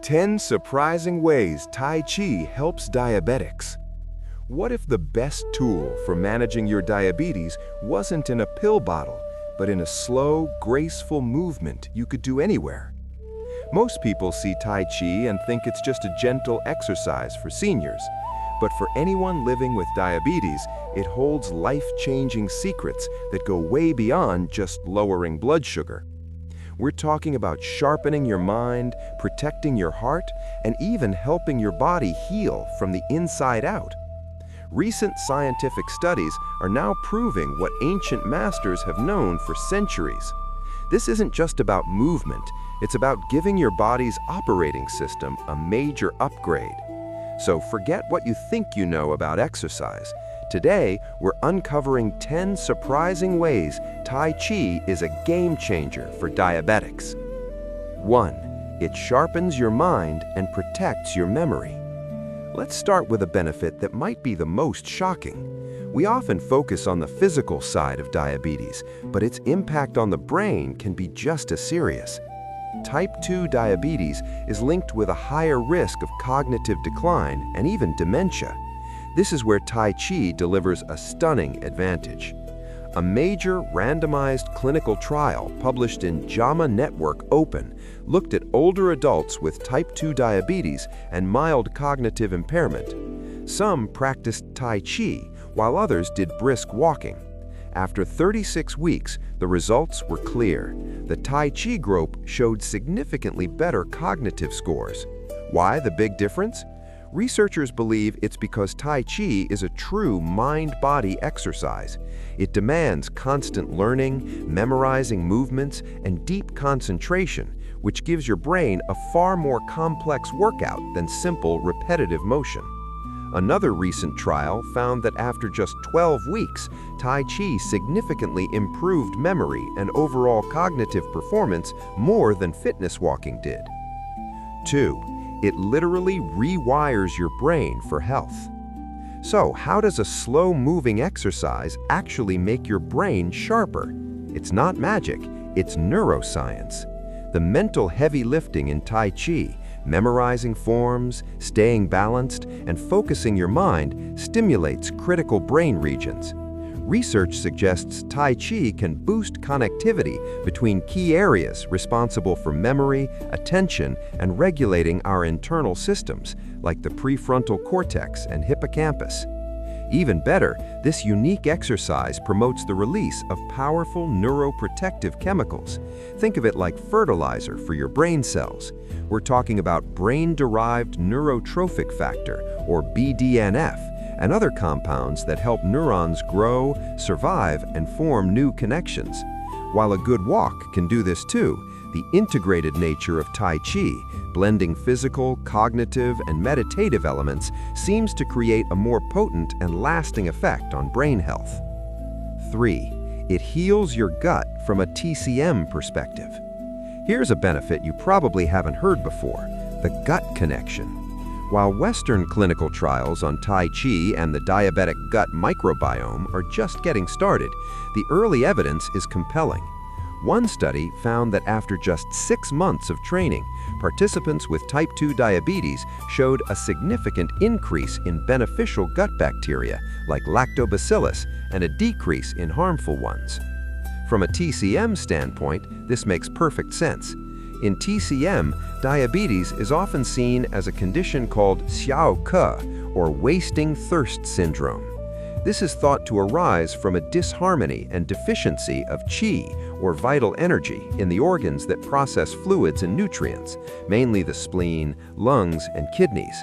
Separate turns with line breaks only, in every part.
10 surprising ways Tai Chi helps diabetics. What if the best tool for managing your diabetes wasn't in a pill bottle, but in a slow, graceful movement you could do anywhere? Most people see Tai Chi and think it's just a gentle exercise for seniors. But for anyone living with diabetes, it holds life-changing secrets that go way beyond just lowering blood sugar. We're talking about sharpening your mind, protecting your heart, and even helping your body heal from the inside out. Recent scientific studies are now proving what ancient masters have known for centuries. This isn't just about movement, it's about giving your body's operating system a major upgrade. So forget what you think you know about exercise. Today, we're uncovering 10 surprising ways Tai Chi is a game changer for diabetics. 1. It sharpens your mind and protects your memory. Let's start with a benefit that might be the most shocking. We often focus on the physical side of diabetes, but its impact on the brain can be just as serious. Type 2 diabetes is linked with a higher risk of cognitive decline and even dementia. This is where Tai Chi delivers a stunning advantage. A major randomized clinical trial published in JAMA Network Open looked at older adults with type 2 diabetes and mild cognitive impairment. Some practiced Tai Chi, while others did brisk walking. After 36 weeks, the results were clear. The Tai Chi group showed significantly better cognitive scores. Why the big difference? Researchers believe it's because Tai Chi is a true mind-body exercise. It demands constant learning, memorizing movements, and deep concentration, which gives your brain a far more complex workout than simple repetitive motion. Another recent trial found that after just 12 weeks, Tai Chi significantly improved memory and overall cognitive performance more than fitness walking did. 2. It literally rewires your brain for health. So, how does a slow-moving exercise actually make your brain sharper? It's not magic, it's neuroscience. The mental heavy lifting in Tai Chi, memorizing forms, staying balanced, and focusing your mind stimulates critical brain regions. Research suggests Tai Chi can boost connectivity between key areas responsible for memory, attention, and regulating our internal systems, like the prefrontal cortex and hippocampus. Even better, this unique exercise promotes the release of powerful neuroprotective chemicals. Think of it like fertilizer for your brain cells. We're talking about brain-derived neurotrophic factor, or BDNF, and other compounds that help neurons grow, survive, and form new connections. While a good walk can do this too, the integrated nature of Tai Chi, blending physical, cognitive, and meditative elements, seems to create a more potent and lasting effect on brain health. 3. It heals your gut from a TCM perspective. Here's a benefit you probably haven't heard before: the gut connection. While Western clinical trials on Tai Chi and the diabetic gut microbiome are just getting started, the early evidence is compelling. One study found that after just 6 months of training, participants with type 2 diabetes showed a significant increase in beneficial gut bacteria like lactobacillus and a decrease in harmful ones. From a TCM standpoint, this makes perfect sense. In TCM, diabetes is often seen as a condition called xiao ke, or wasting thirst syndrome. This is thought to arise from a disharmony and deficiency of qi, or vital energy, in the organs that process fluids and nutrients, mainly the spleen, lungs, and kidneys.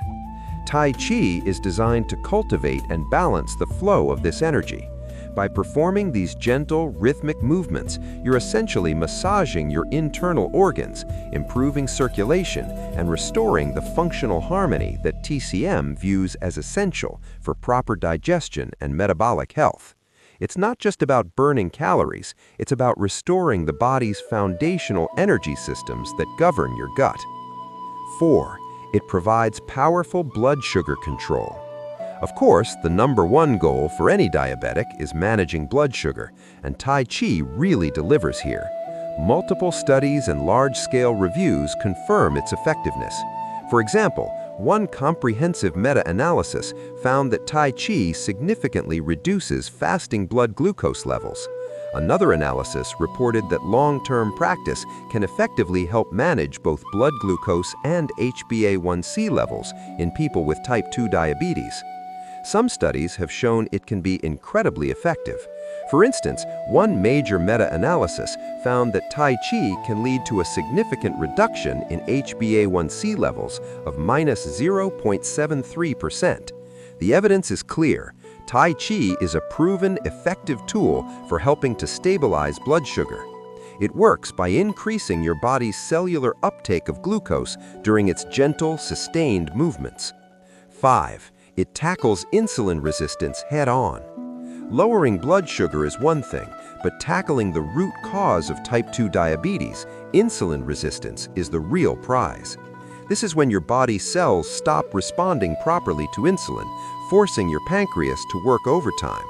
Tai Chi is designed to cultivate and balance the flow of this energy. By performing these gentle, rhythmic movements, you're essentially massaging your internal organs, improving circulation, and restoring the functional harmony that TCM views as essential for proper digestion and metabolic health. It's not just about burning calories, it's about restoring the body's foundational energy systems that govern your gut. 4. It provides powerful blood sugar control. Of course, the #1 goal for any diabetic is managing blood sugar, and Tai Chi really delivers here. Multiple studies and large-scale reviews confirm its effectiveness. For example, one comprehensive meta-analysis found that Tai Chi significantly reduces fasting blood glucose levels. Another analysis reported that long-term practice can effectively help manage both blood glucose and HbA1c levels in people with type 2 diabetes. Some studies have shown it can be incredibly effective. For instance, one major meta-analysis found that Tai Chi can lead to a significant reduction in HbA1c levels of -0.73%. The evidence is clear. Tai Chi is a proven, effective tool for helping to stabilize blood sugar. It works by increasing your body's cellular uptake of glucose during its gentle, sustained movements. 5. It tackles insulin resistance head-on. Lowering blood sugar is one thing, but tackling the root cause of type 2 diabetes, insulin resistance, is the real prize. This is when your body's cells stop responding properly to insulin, forcing your pancreas to work overtime.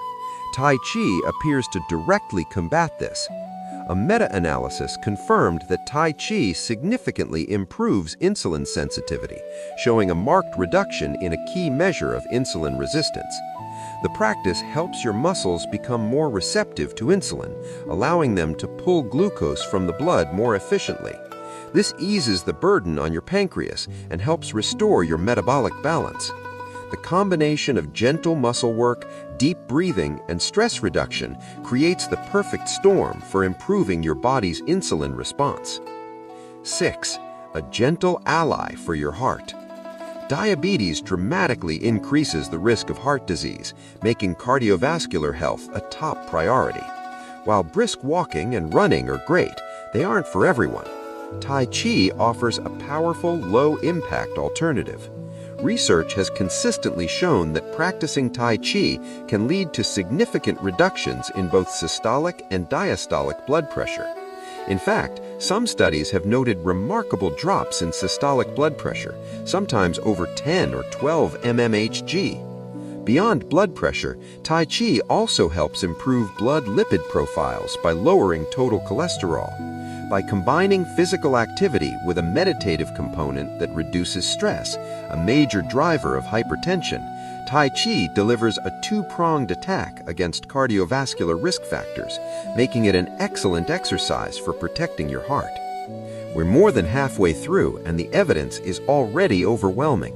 Tai Chi appears to directly combat this. A meta-analysis confirmed that Tai Chi significantly improves insulin sensitivity, showing a marked reduction in a key measure of insulin resistance. The practice helps your muscles become more receptive to insulin, allowing them to pull glucose from the blood more efficiently. This eases the burden on your pancreas and helps restore your metabolic balance. The combination of gentle muscle work, deep breathing, and stress reduction creates the perfect storm for improving your body's insulin response. 6. A gentle ally for your heart. Diabetes dramatically increases the risk of heart disease, making cardiovascular health a top priority. While brisk walking and running are great, they aren't for everyone. Tai Chi offers a powerful, low-impact alternative. Research has consistently shown that practicing Tai Chi can lead to significant reductions in both systolic and diastolic blood pressure. In fact, some studies have noted remarkable drops in systolic blood pressure, sometimes over 10 or 12 mmHg. Beyond blood pressure, Tai Chi also helps improve blood lipid profiles by lowering total cholesterol. By combining physical activity with a meditative component that reduces stress, a major driver of hypertension, Tai Chi delivers a two-pronged attack against cardiovascular risk factors, making it an excellent exercise for protecting your heart. We're more than halfway through, and the evidence is already overwhelming.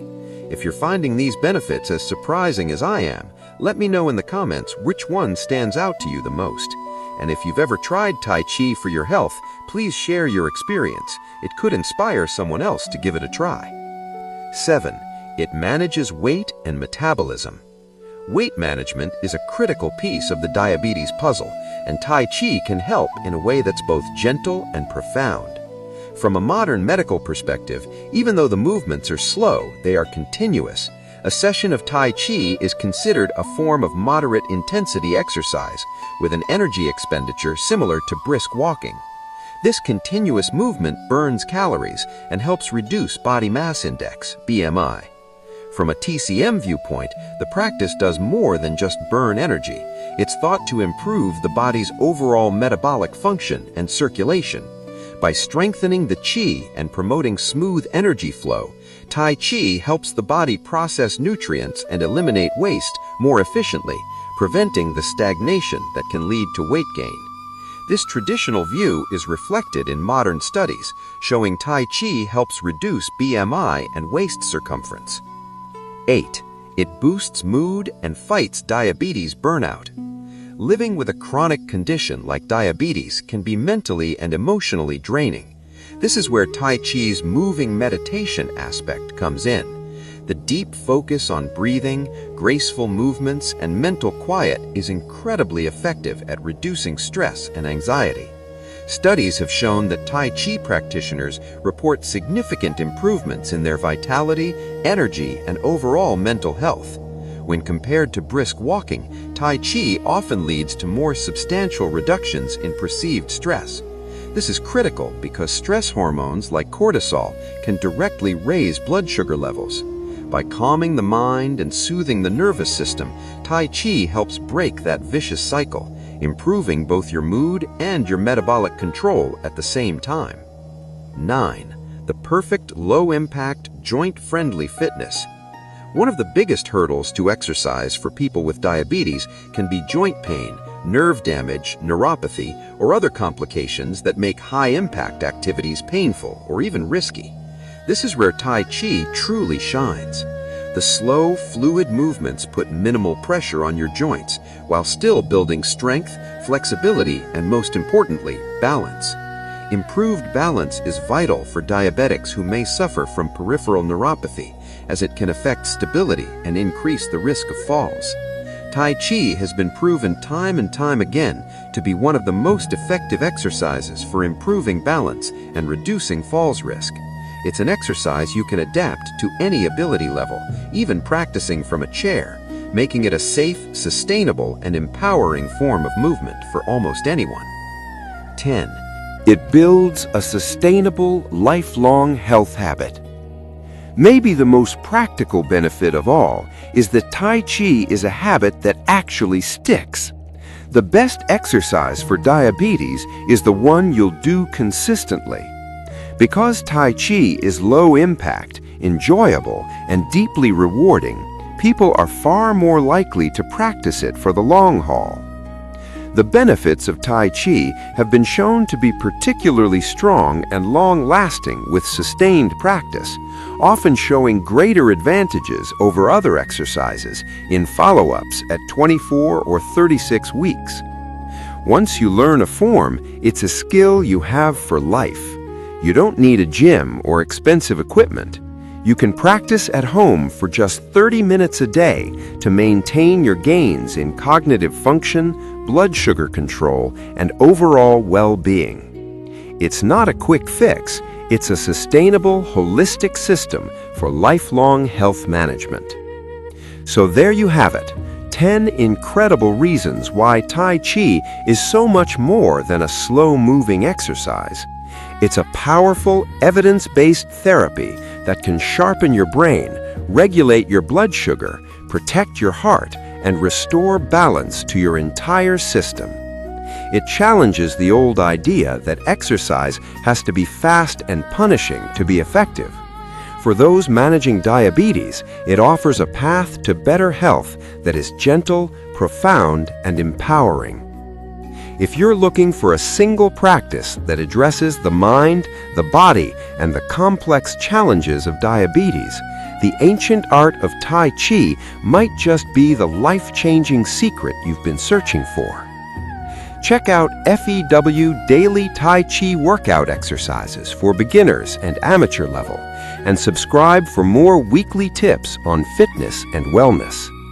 If you're finding these benefits as surprising as I am, let me know in the comments which one stands out to you the most. And if you've ever tried Tai Chi for your health, please share your experience. It could inspire someone else to give it a try. 7. It manages weight and metabolism. Weight management is a critical piece of the diabetes puzzle, and Tai Chi can help in a way that's both gentle and profound. From a modern medical perspective, even though the movements are slow, they are continuous. A session of Tai Chi is considered a form of moderate intensity exercise, with an energy expenditure similar to brisk walking. This continuous movement burns calories and helps reduce body mass index, BMI. From a TCM viewpoint, the practice does more than just burn energy. It's thought to improve the body's overall metabolic function and circulation. By strengthening the qi and promoting smooth energy flow, Tai Chi helps the body process nutrients and eliminate waste more efficiently, preventing the stagnation that can lead to weight gain. This traditional view is reflected in modern studies, showing Tai Chi helps reduce BMI and waist circumference. 8. It boosts mood and fights diabetes burnout. Living with a chronic condition like diabetes can be mentally and emotionally draining. This is where Tai Chi's moving meditation aspect comes in. The deep focus on breathing, graceful movements, and mental quiet is incredibly effective at reducing stress and anxiety. Studies have shown that Tai Chi practitioners report significant improvements in their vitality, energy, and overall mental health. When compared to brisk walking, Tai Chi often leads to more substantial reductions in perceived stress. This is critical because stress hormones like cortisol can directly raise blood sugar levels. By calming the mind and soothing the nervous system, Tai Chi helps break that vicious cycle, improving both your mood and your metabolic control at the same time. 9.
the perfect low-impact, joint-friendly fitness. One of the biggest hurdles to exercise for people with diabetes can be joint pain, nerve damage, neuropathy, or other complications that make high-impact activities painful or even risky. This is where Tai Chi truly shines. The slow, fluid movements put minimal pressure on your joints while still building strength, flexibility, and most importantly, balance. Improved balance is vital for diabetics who may suffer from peripheral neuropathy, as it can affect stability and increase the risk of falls. Tai Chi has been proven time and time again to be one of the most effective exercises for improving balance and reducing falls risk. It's an exercise you can adapt to any ability level, even practicing from a chair, making it a safe, sustainable, and empowering form of movement for almost anyone. 10.
It builds a sustainable, lifelong health habit. Maybe the most practical benefit of all is that Tai Chi is a habit that actually sticks. The best exercise for diabetes is the one you'll do consistently. Because Tai Chi is low impact, enjoyable, and deeply rewarding, people are far more likely to practice it for the long haul. The benefits of Tai Chi have been shown to be particularly strong and long-lasting with sustained practice, often showing greater advantages over other exercises in follow-ups at 24 or 36 weeks. Once you learn a form, it's a skill you have for life. You don't need a gym or expensive equipment. You can practice at home for just 30 minutes a day to maintain your gains in cognitive function, blood sugar control, and overall well-being. It's not a quick fix. It's a sustainable, holistic system for lifelong health management. So there you have it, 10 incredible reasons why Tai Chi is so much more than a slow-moving exercise. It's a powerful, evidence-based therapy that can sharpen your brain, regulate your blood sugar, protect your heart, and restore balance to your entire system. It challenges the old idea that exercise has to be fast and punishing to be effective. For those managing diabetes, it offers a path to better health that is gentle, profound, and empowering. If you're looking for a single practice that addresses the mind, the body, and the complex challenges of diabetes, the ancient art of Tai Chi might just be the life-changing secret you've been searching for. Check out FEW Daily Tai Chi workout exercises for beginners and amateur level, and subscribe for more weekly tips on fitness and wellness.